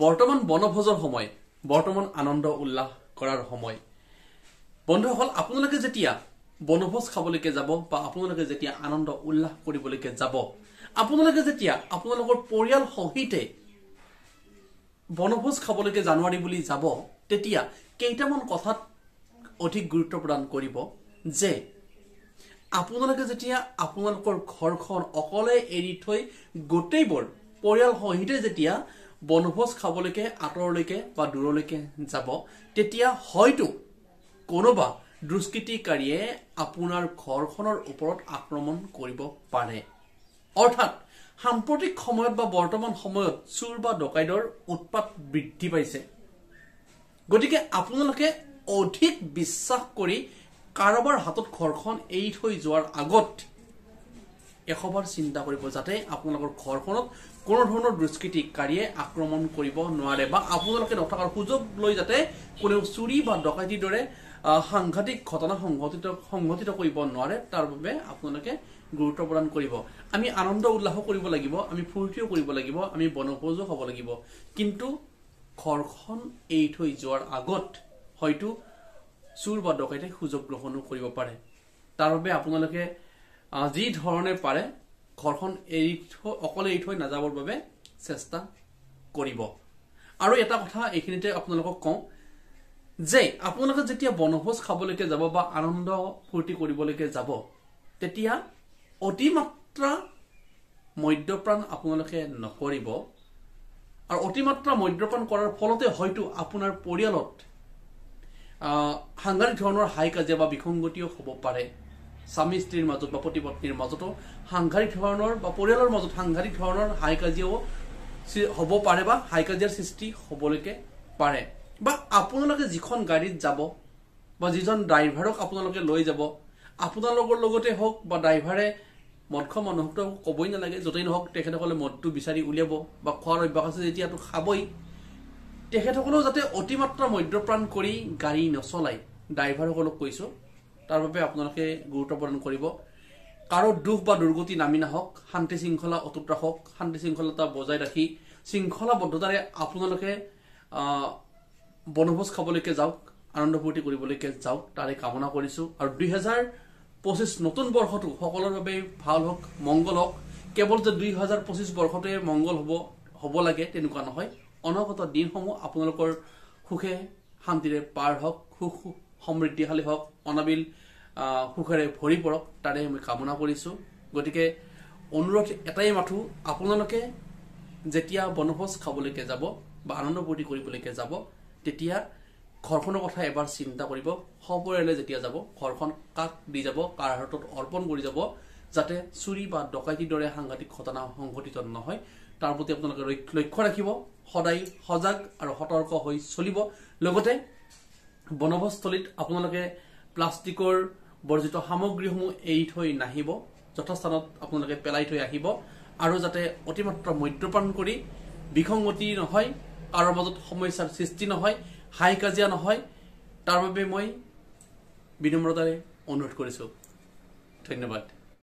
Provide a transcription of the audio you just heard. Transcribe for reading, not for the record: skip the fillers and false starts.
বৰ্তমান বনভোজৰ সময়, বৰ্তমান আনন্দ উল্লাস কৰাৰ সময়। বন্ধুসকল, আপোনালোকে যেতিয়া বনভোজ খাবলৈকে যাব বা আপোনালোকে যেতিয়া আনন্দ উল্লাস কৰিবলৈকে যাব, আপোনালোকে যেতিয়া আপোনালোকৰ পৰিয়াল সহিতে বনভোজ খাবলৈকে জানুৱাৰী বুলি যাব, তেতিয়া কেইটামান কথাত অধিক গুৰুত্ব প্ৰদান কৰিব যে আপোনালোকে যেতিয়া আপোনালোকৰ ঘৰখন অকলে এৰি থৈ গোটেইবোৰ পৰিয়াল সহিতে যেতিয়া বনভোজ খাবলৈকে আঁতৰলৈকে বা দূৰলৈকে যাব, তেতিয়া হয়তো কোনোবা দুষ্কৃতিকাৰীয়ে আপোনাৰ ঘৰখনৰ ওপৰত আক্ৰমণ কৰিব পাৰে। অৰ্থাৎ সাম্প্ৰতিক সময়ত বা বৰ্তমান সময়ত চুৰ বা ডকাইতৰ উৎপাত বৃদ্ধি পাইছে। গতিকে আপোনালোকে অধিক বিশ্বাস কৰি কাৰোবাৰ হাতত ঘৰখন এৰি থৈ যোৱাৰ আগত এশবাৰ চিন্তা কৰিব, যাতে আপোনালোকৰ ঘৰখনত কোনো ধৰণৰ দুষ্কৃতিকাৰীয়ে আক্ৰমণ কৰিব নোৱাৰে বা আপোনালোকে নথকাৰ সুযোগ লৈ যাতে কোনেও চুৰি বা ডকাইতিৰ দৰে সাংঘাতিক ঘটনা সংঘটিত কৰিব নোৱাৰে, তাৰ বাবে আপোনালোকে গুৰুত্ব প্ৰদান কৰিব। আমি আনন্দ উল্লাস কৰিব লাগিব, আমি ফূৰ্তিও কৰিব লাগিব, আমি বনভোজো খাব লাগিব, কিন্তু ঘৰখন এৰি থৈ যোৱাৰ আগত হয়তো চুৰ বা ডকাইতে সুযোগ গ্ৰহণো কৰিব পাৰে। তাৰ বাবে আপোনালোকে যি ধৰণে পাৰে ঘৰখন অকলে এৰি থৈ নাযাবৰ বাবে চেষ্টা কৰিব। আৰু এটা কথা এইখিনিতে আপোনালোকক কওঁ যে আপোনালোকে যেতিয়া বনভোজ খাবলৈকে যাব বা আনন্দ ফূৰ্তি কৰিবলৈকে যাব, তেতিয়া অতিমাত্ৰা মদ্যপান আপোনালোকে নকৰিব। আৰু অতিমাত্ৰা মদ্যপান কৰাৰ ফলতে হয়তো আপোনাৰ পৰিয়ালত সাংঘাতিক ধৰণৰ হাই কাজিয়া বা বিসংগতিও হ'ব পাৰে। স্বামী স্ত্ৰীৰ মাজত বা পতি পত্নীৰ মাজতো সাংঘাতিক ধৰণৰ বা পৰিয়ালৰ মাজত সাংঘাতিক ধৰণৰ হাই কাজিয়াও হ'ব পাৰে বা হাই কাজিয়াৰ সৃষ্টি হ'বলৈকে পাৰে। বা আপোনালোকে যিখন গাড়ীত যাব বা যিজন ড্ৰাইভাৰক আপোনালোকে লৈ যাব, আপোনালোকৰ লগতে হওক বা ড্ৰাইভাৰে মদ খোৱা মানুহকতো ক'বই নালাগে, য'তেই নহওক তেখেতসকলে মদটো বিচাৰি উলিয়াব বা খোৱাৰ অভ্যাস আছে যেতিয়াতো খাবই। তেখেতসকলেও যাতে অতিমাত্ৰা মদ্যপান কৰি গাড়ী নচলাই, ড্ৰাইভাৰসকলক কৈছো, তাৰ বাবে আপোনালোকে গুৰুত্ব প্ৰদান কৰিব। কাৰো দুখ বা দুৰ্গতি নামি নাহক, শান্তি শৃংখলা অটুট ৰাখক, শান্তি শৃংখলতা বজাই ৰাখি শৃংখলাবদ্ধতাৰে আপোনালোকে বনভোজ খাবলৈকে যাওক, আনন্দ ফূৰ্তি কৰিবলৈকে যাওক, তাৰে কামনা কৰিছো। আৰু 2025 নতুন বৰ্ষটো সকলোৰে বাবে ভাল হওক, মংগল হওক। কেৱল যে 2025 বৰ্ষতে মংগল হ'ব লাগে তেনেকুৱা নহয়, অনাগত দিনসমূহ আপোনালোকৰ সুখে শান্তিৰে পাৰ হওক, সুখ সমৃদ্ধিশালী হওক, অনাবিল সুখেৰে ভৰি পৰক, তাৰে মই কামনা কৰিছো। গতিকে অনুৰোধ এটাই মাথো, আপোনালোকে যেতিয়া বনভোজ খাবলৈকে যাব বা আনন্দ ফূৰ্তি কৰিবলৈকে যাব, তেতিয়া ঘৰখনৰ কথা এবাৰ চিন্তা কৰিব। সপৰিয়ালে যেতিয়া যাব, ঘৰখন কাক দি যাব, কাৰ হাতত অৰ্পণ কৰি যাব, যাতে চুৰি বা ডকাইতিৰ দৰে সাংঘাতিক ঘটনা সংঘটিত নহয়, তাৰ প্ৰতি আপোনালোকে লক্ষ্য ৰাখিব। সদায় সজাগ আৰু সতৰ্ক হৈ চলিব। লগতে বনভোজস্থলীত আপোনালোকে প্লাষ্টিকৰ বৰ্জিত সামগ্ৰীসমূহ এৰি থৈ নাহিব, যথাস্থানত আপোনালোকে পেলাই থৈ আহিব। আৰু যাতে অতিমাত্ৰা মদ্যপান কৰি বিসংগতি নহয়, কাৰোৰ মাজত সমস্যাৰ সৃষ্টি নহয়, হাই কাজিয়া নহয়, তাৰ বাবে মই বিনম্ৰতাৰে অনুৰোধ কৰিছো। ধন্যবাদ।